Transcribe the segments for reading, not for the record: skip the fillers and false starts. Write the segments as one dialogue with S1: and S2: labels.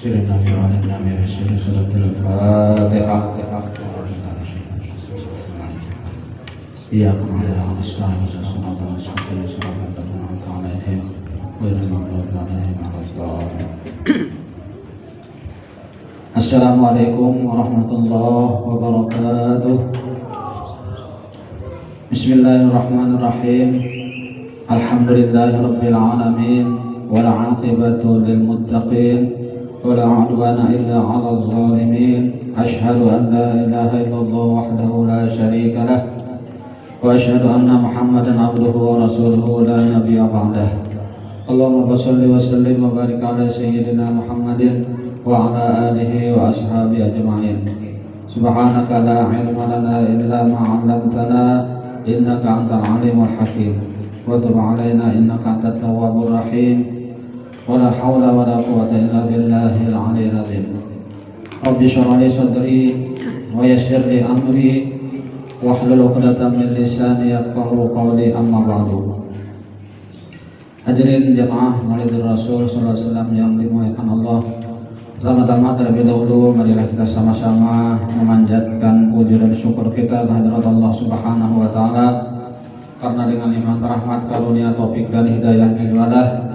S1: سيدنا النبي سيدنا سورة الفاتحة إياك نعبد ونستعين صراط المستقيم صراط الذين أنعمت عليهم غير المغضوب عليهم ولا الضالين. Assalamualaikum warahmatullahi wabarakatuh. Bismillahirrahmanirrahim. Alhamdulillahirabbil alamin wal 'aqibatu lil muttaqin wala 'udwana illa 'alal zalimin. Asyhadu an la ilaha illallah wahdahu la syarika lah wa asyhadu anna Muhammadan abduhu wa rasuluhu la nabiyya ba'dah. Allahumma shalli wa sallim wa barik ala sayyidina Muhammadin wa ala alihi wa ashabihi ajma'in. Subhanaka la ilma lana illa ma 'allamtana innaka antal alimul hakim wa tub 'alaina innaka antat tawwabur rahim. Wa la haula wa la quwwata illa billahil 'aliyyil 'azim. Rabbi shrah li sadri wa yassir li amri wahlul 'uqdatam min lisani yafqahu qawli, amma ba'du. Hadirin jamaah Maulid Rasul sallallahu alaihi wasallam yang dimuliakan Allah. Pertama-tama terlebih dahulu marilah kita sama-sama memanjatkan puji dan syukur kita kehadirat Allah Subhanahu wa taala, karena dengan iman, rahmat, karunia, taufik dan hidayahnya itulah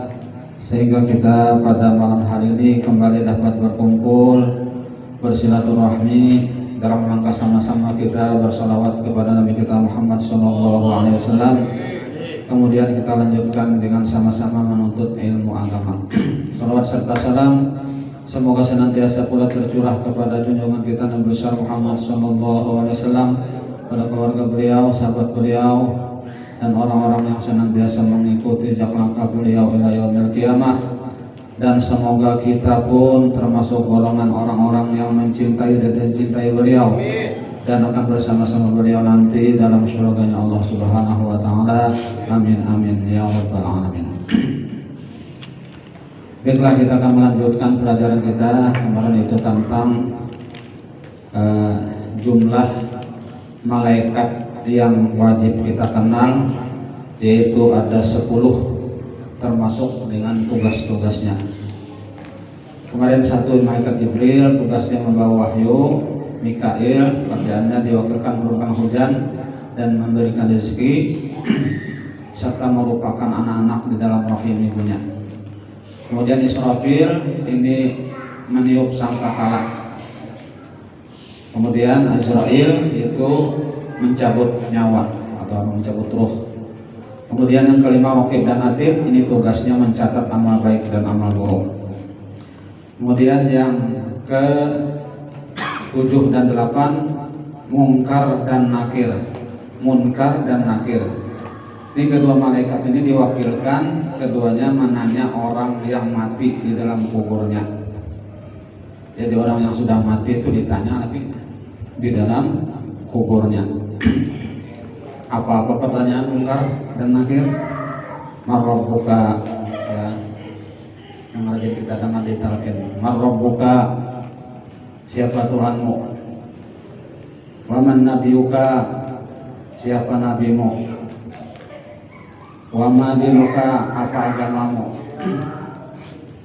S1: sehingga kita pada malam hari ini kembali dapat berkumpul bersilaturahmi dalam rangka sama-sama kita bersalawat kepada Nabi kita Muhammad SAW. Kemudian kita lanjutkan dengan sama-sama menuntut ilmu agama. Salawat serta salam semoga senantiasa pula tercurah kepada junjungan kita Nabi besar Muhammad SAW, pada keluarga beliau, sahabat beliau, dan orang-orang yang senantiasa mengikuti jejak langkah beliau ila yaumil qiyamah. Dan semoga kita pun termasuk golongan orang-orang yang mencintai dan mencintai beliau dan akan bersama-sama beliau nanti dalam surganya Allah Subhanahu wa taala. Amin amin ya rabbal alamin. Baiklah, kita akan melanjutkan pelajaran kita kemarin itu tentang jumlah malaikat yang wajib kita kenal, yaitu ada 10, termasuk dengan tugas-tugasnya. Kemarin satu malaikat Jibril, tugasnya membawa wahyu. Mikail, kerjaannya diwakilkan menurunkan hujan dan memberikan rezeki serta merupakan anak-anak di dalam rahim ibunya. Kemudian Israfil ini meniup sangkakala. Kemudian Azrail itu mencabut nyawa atau mencabut ruh. Kemudian yang kelima Raqib dan Atid, ini tugasnya mencatat amal baik dan amal buruk. Kemudian yang ke 7 dan 8 Munkar dan Nakir. Munkar dan Nakir, ini kedua malaikat ini diwakilkan, keduanya menanya orang yang mati di dalam kuburnya. Jadi orang yang sudah mati itu ditanya lagi di dalam kuburnya. Apa-apa pertanyaan Munkar dan Nakir? Marrabbuka, ya, yang lagi kita dengar di talqin. Marrabbuka, siapa Tuhanmu? Waman nabiyuka, siapa nabimu? Wama dinuka, apa agamamu?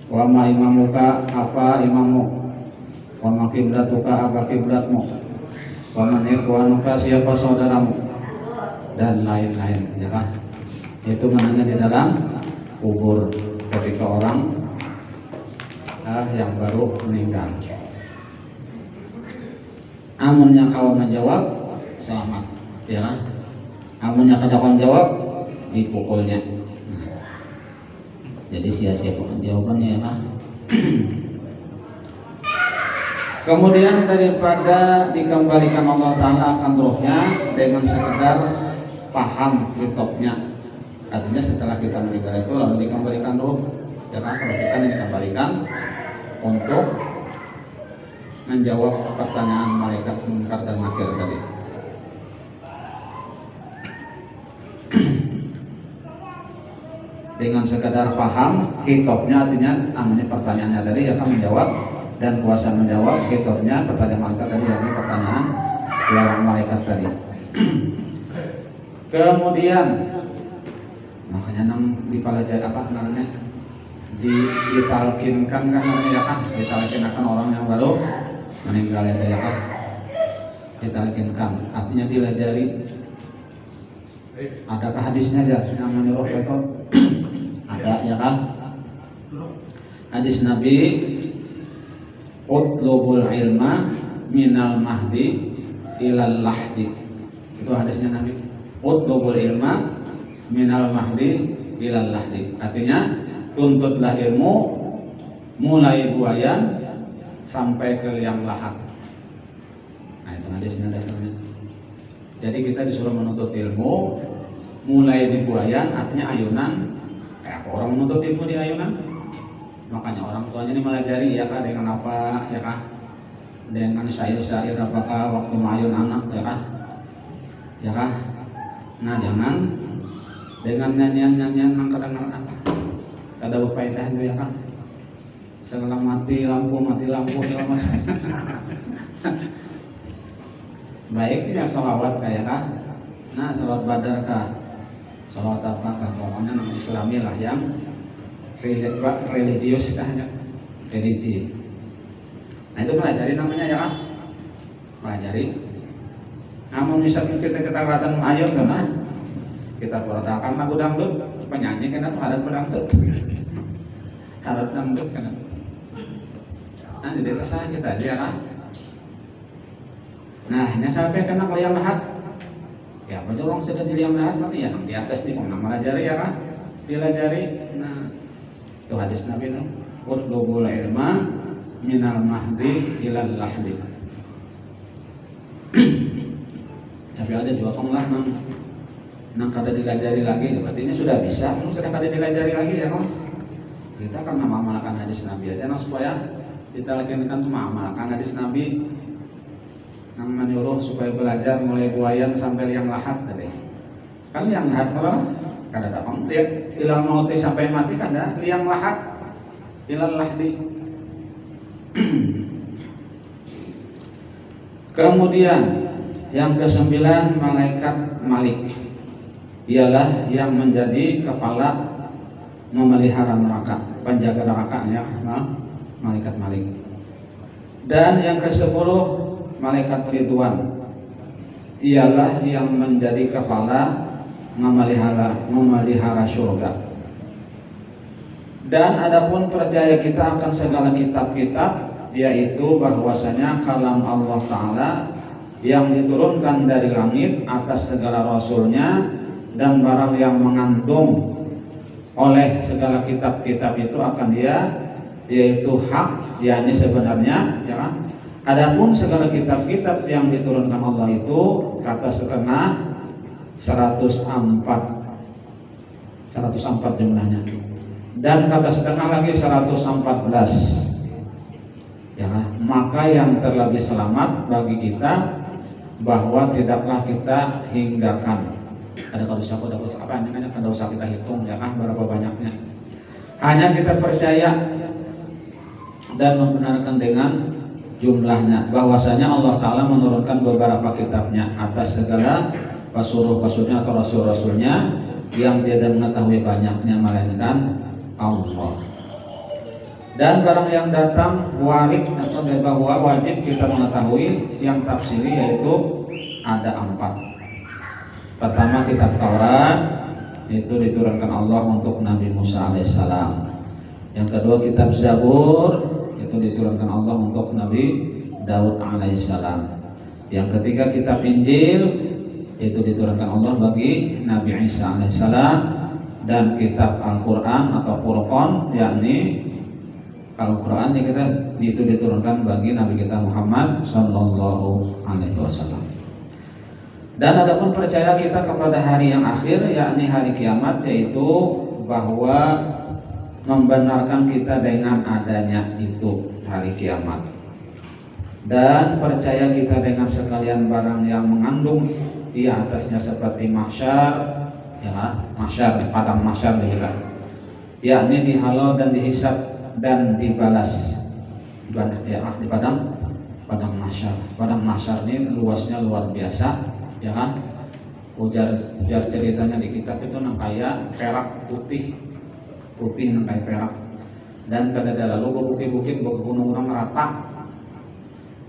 S1: Wama imamuka, apa imammu? Wama kiblatuka, apa kiblatmu? Waman ikhwanuka, siapa saudaramu? Dan lain-lain, ya kan? Itu menanya di dalam kubur ketika orang yang baru meninggal. Amunnya kau menjawab, selamat, ya kan? Amunnya kada kau menjawab, dipukulnya. Jadi sia-sia jawabannya, ya kan? Kemudian daripada dikembalikan Allah Ta'ala akan ruhnya dengan sekedar paham hitopnya, artinya setelah kita meninggal itu lalu dikembalikan ruh, ya kan? Kalau kita dikembalikan untuk menjawab pertanyaan malaikat Munkar dan Nakir tadi. Dengan sekedar paham hitopnya, artinya namanya pertanyaannya tadi akan menjawab, dan kuasa menjawab hitopnya pertanyaan malaikat tadi, yakni pertanyaan yang malaikat tadi. Kemudian makanya nang di Palajai apa namanya ditalkinkan kan namanya ya kan, ditalkinkan orang yang baru meninggal itu ya kan, ditalkinkan artinya dilajari. Adakah hadisnya ya yang menyuruh itu? Ada ya kan, hadis Nabi, utlubul ilma minal mahdi ilal lahdi, itu hadisnya Nabi, utlubul ilma minal mahdi ilal lahdi, artinya tuntutlah ilmu mulai buayan sampai ke liang lahat. Nah itu hadisnya dasarnya. Jadi kita disuruh menuntut ilmu mulai di buayan, artinya ayunan. Kayak apa orang menuntut ilmu di ayunan? Makanya orang tuanya ini melajari ya kah, dengan apa ya kah, dengan syair-syair apakah waktu mayun anak ya kah, ya kah. Nah jangan dengan nyanyian-nyanyian yang kadang-kadang kada berfaedah itu ya kan, segala mati lampu segala macam. Baik tidak sholawat kayak kah, nah sholawat badar kah, sholawat apa kah, pokoknya nama Islami lah yang religius kah ya, religi. Nah itu pelajari namanya ya kan, pelajari. Namun misalnya kita kelihatan ayun kan, kita peratakan lagu dangdut, penyanyi kenapa ada dangdut? Harap dangdut kan. Nah di desa kita aja kan. Nah ini sampai kena liang lahat. Ya orang sudah di liang lahat berarti ya di atas nih mau melajari ya kan, dilajari. Nah itu hadis Nabi itu, utlubul ilma minal mahdi ilal lahdi. Tapi ada juga lah nang kada dilajari lagi, berarti ini sudah bisa, sudah kada dilajari lagi ya kan. Kita kan mengamalkan hadis Nabi aja, nah supaya kita lakukan mengamalkan hadis Nabi yang menyuruh supaya belajar mulai buayan sampai liang lahat tadi. Kan liang lahat kalau kada dapat lihat ilal mauti sampai mati kada liang lahat ilal lahdi. Kemudian yang kesembilan malaikat Malik, ialah yang menjadi kepala memelihara neraka, penjaga neraka ya, malaikat Malik. Dan yang ke-10 malaikat Ridwan, ialah yang menjadi kepala memelihara surga. Dan adapun percaya kita akan segala kitab-kitab, yaitu bahwasanya kalam Allah Ta'ala yang diturunkan dari langit atas segala rasulnya, dan barang yang mengandung oleh segala kitab-kitab itu akan dia, yaitu hak, yakni sebenarnya ya kan. Adapun segala kitab-kitab yang diturunkan Allah itu kata setengah 104 jumlahnya, dan kata setengah lagi 114 ya kan? Maka yang terlebih selamat bagi kita bahwa tidaklah kita hinggakan. Ada kalau usah apa hanya kada usah kita hitung ya kan berapa banyaknya. Hanya kita percaya dan membenarkan dengan jumlahnya, bahwasanya Allah Ta'ala menurunkan beberapa kitabnya atas segala pasuruh-pasuruhnya atau rasul-rasulnya yang tidak mengetahui banyaknya melainkan Allah. Dan barang yang datang warid atau bahwa wajib kita mengetahui yang tafsiri, yaitu ada 4. Pertama kitab Taurat, itu diturunkan Allah untuk Nabi Musa alaihissalam. Yang kedua kitab Zabur, itu diturunkan Allah untuk Nabi Daud alaihissalam. Yang ketiga kitab Injil, itu diturunkan Allah bagi Nabi Isa alaihissalam. Dan kitab Al-Quran atau Furqan, yakni Al-Quran yang itu diturunkan bagi Nabi kita Muhammad sallallahu alaihi wasallam. Dan adapun percaya kita kepada hari yang akhir, yakni hari kiamat, yaitu bahwa membenarkan kita dengan adanya itu hari kiamat. Dan percaya kita dengan sekalian barang yang mengandung di atasnya seperti mahsyar, ya, mahsyar, padang mahsyar juga, yakni dihalau dan dihisab dan dibalas ya, di padang mahsyar. Padang mahsyar ini luasnya luar biasa ya kan. Ujar ceritanya di kitab itu nang kaya perak putih nang kaya perak. dan kada lalu ke bukit-bukit ke gunung orang rata,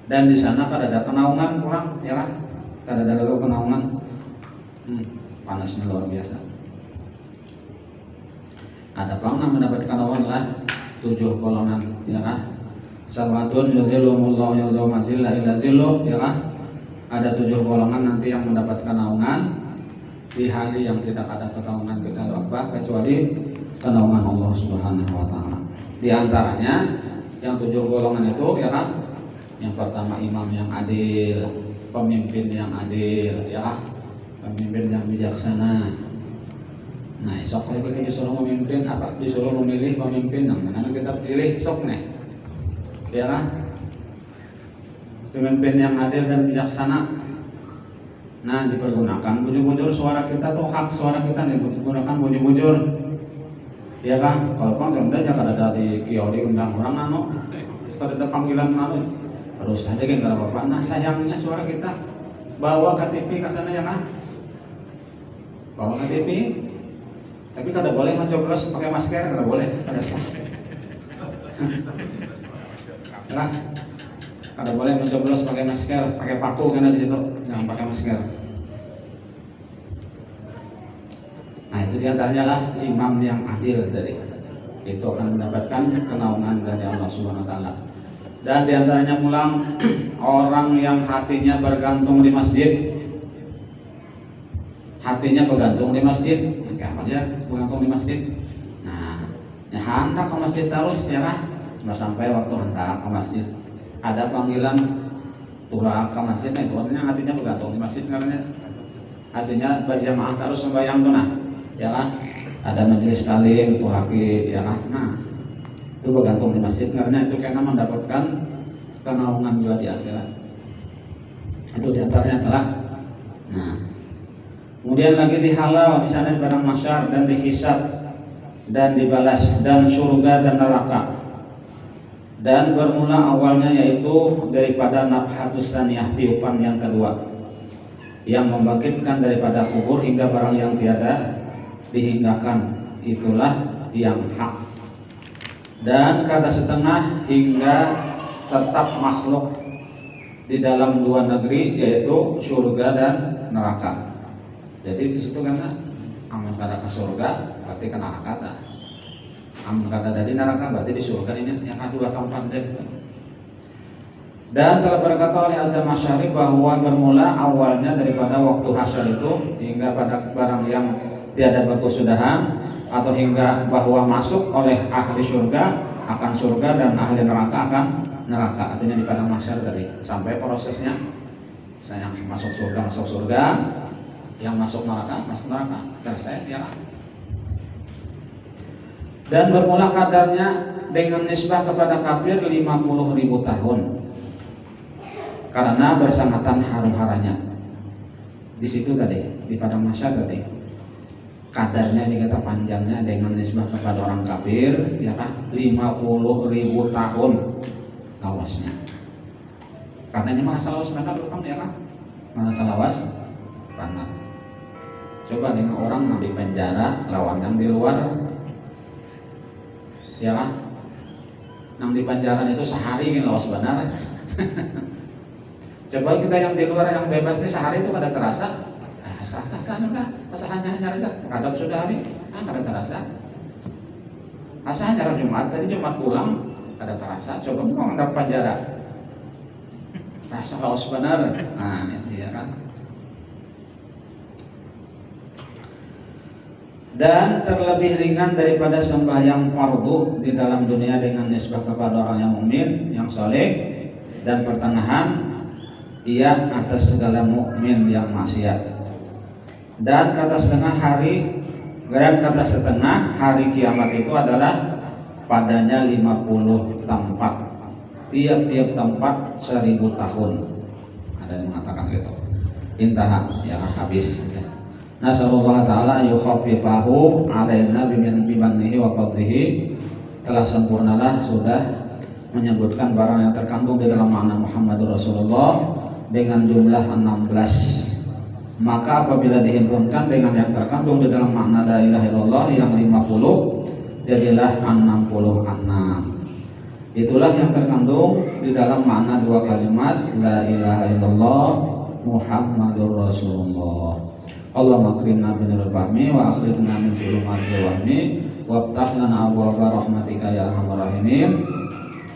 S1: dan di sana kada kenaungan orang ya kan, kada lalu kenaungan. Panasnya luar biasa. Ada pang mendapat kenaungan lah 7 golongan ya kan. Sabatun yuzillumullahu yawma zilla illa zilluh ya kan. Ada 7 golongan nanti yang mendapatkan naungan di hari yang tidak ada kenaungan kecuali kenaungan Allah Subhanahu wa taala. Di antaranya yang 7 golongan itu ya kan. Yang pertama imam yang adil, pemimpin yang adil ya, pemimpin yang bijaksana. Nah, esok kita disuruh memimpin apa? Disuruh memilih pemimpin yang mana kita pilih esok nih. Ya kan? Pemimpin yang adil dan bijaksana. Nah, dipergunakan bujur-bujur suara kita tuh hak suara kita digunakan bujur-bujur. Ya kan? Kalau kan kemudian jangan ada di kios undang orang anu, kalau ada panggilan malu, harus saja kan kalau bapak. Nah, sayangnya suara kita bawa KTP ke sana ya kan? Bawa KTP, tapi kada boleh mencoblos pakai masker, kada boleh, kada sah. Ya, kada boleh mencoblos pakai masker, pakai paku kan di situ, jangan pakai masker. Nah, itu diantaranya lah imam yang adil tadi, itu akan mendapatkan kenaungan dari Allah Subhanahu Wa Taala. Dan diantaranya pulang orang yang hatinya bergantung di masjid, hatinya bergantung di masjid, apa aja bergantung di masjid. Nah, ya hendak ke masjid terus ya mas, nggak sampai waktu hendak ke masjid. Ada panggilan turah ke masjid, nah itu artinya hatinya bergantung di masjid karena hatinya berjamaah terus sembahyang tuh nah, ya kan? Ada majelis talim tuh lagi, ya kan? Nah, itu bergantung di masjid karena itu karena mendapatkan kenaungan juga di akhirat. Itu diantaranya adalah, nah, kemudian lagi dihalau di sana barang masyar dan dihisab dan dibalas dan surga dan neraka. Dan bermula awalnya yaitu daripada nafhatus tsaniyah, tiupan yang kedua yang membangkitkan daripada kubur hingga barang yang tiada dihinggakan, itulah yang hak. Dan kata setengah hingga tetap makhluk di dalam 2 negeri yaitu surga dan neraka. Jadi di situ karena amun kada ke surga berarti ke neraka. Amun kada dari neraka berarti di surga ini yang kedua tempat des. Dan telah berkata oleh Azam Asy'ari bahwa bermula awalnya daripada waktu hasyar itu hingga pada barang yang tiada berkesudahan, atau hingga bahwa masuk oleh ahli surga akan surga dan ahli neraka akan neraka. Artinya di padang mahsyar tadi sampai prosesnya saya yang masuk surga, yang masuk neraka selesai ya. Dan bermula kadarnya dengan nisbah kepada kafir 50.000 tahun karena bersangatan haru-haranya. Di situ tadi di padang mahsyar tadi kadarnya jika terpanjangnya dengan nisbah kepada orang kafir ya kan 50.000 tahun lawasnya. Karena ini masa lawas mereka berapa ya kan? Masa lawas banget. Coba dengan orang yang di penjara lawan yang di luar ya kan? Yang di penjara itu sehari ini lawas benar. Coba kita yang di luar yang bebas ini sehari itu kada terasa. Asa-asa udah, asa hanya aja. Kadang sudah hari, kada terasa. Asa hanya Jumat, tadi Jumat pulang, kada terasa. Coba mau ngendap penjara, rasa haus benar. Nah, itu ya kan. Dan terlebih ringan daripada sembahyang fardu di dalam dunia dengan nisbah kepada orang yang mukmin, yang saleh dan pertengahan ia atas segala mukmin yang maksiat. Dan kata setengah hari kiamat itu adalah padanya 50 tempat, tiap-tiap tempat 1000 tahun. Ada yang mengatakan gitu. Intahan ya habis. Nasallallahu ta'ala yukhaffifahu alaina bimannihi wa fadlihi. Telah sempurnalah sudah menyebutkan barang yang terkandung di dalam makna Muhammadur Rasulullah dengan jumlah 16. Maka apabila dihimpunkan dengan yang terkandung di dalam makna la ilaha illallah yang 50, jadilah 66. Itulah yang terkandung di dalam makna dua kalimat la ilaha illallah Muhammadur Rasulullah. Allahumma akrimna binurul fahmi wa akhrijna min zulumatil wahmi waftah lana abwaaba rahmatika ya arhamar rahimin.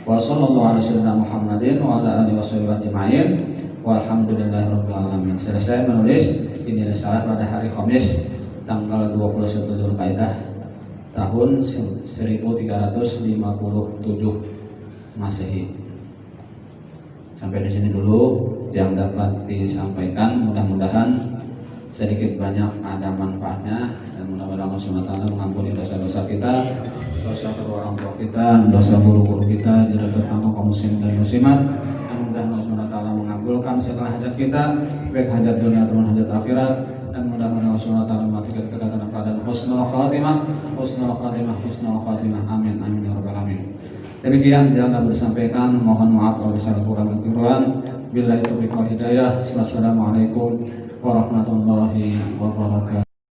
S1: Wa sallallahu ala sayyidina Muhammadin wa ala alihi washabihi ajma'in walhamdulillahirabbil alamin. Selesai menulis ini risalah pada hari Kamis tanggal 21 Zulkaidah tahun 1357 Masehi. Sampai di sini dulu yang dapat disampaikan. Mudah-mudahan sedikit banyak ada manfaatnya dan mudah-mudahan Allah SWT mengampuni dosa-dosa kita, dosa kedua orang tua kita, dosa guru-guru kita, jadi terutama kaum muslimin dan muslimat. Dan mudah-mudahan Allah SWT mengabulkan segala hajat kita, baik hajat dunia maupun hajat akhirat. Dan mudah-mudahan Allah SWT mematikan kita dalam keadaan husnul khatimah, husnul khatimah, husnul khatimah. Amin, amin ya rabbal alamin. Demikian yang dapat disampaikan, mohon maaf kalau misalnya kurang dan kekurangan. Billahi taufiq wal hidayah. Wassalamualaikum warahmatullahi wabarakatuh.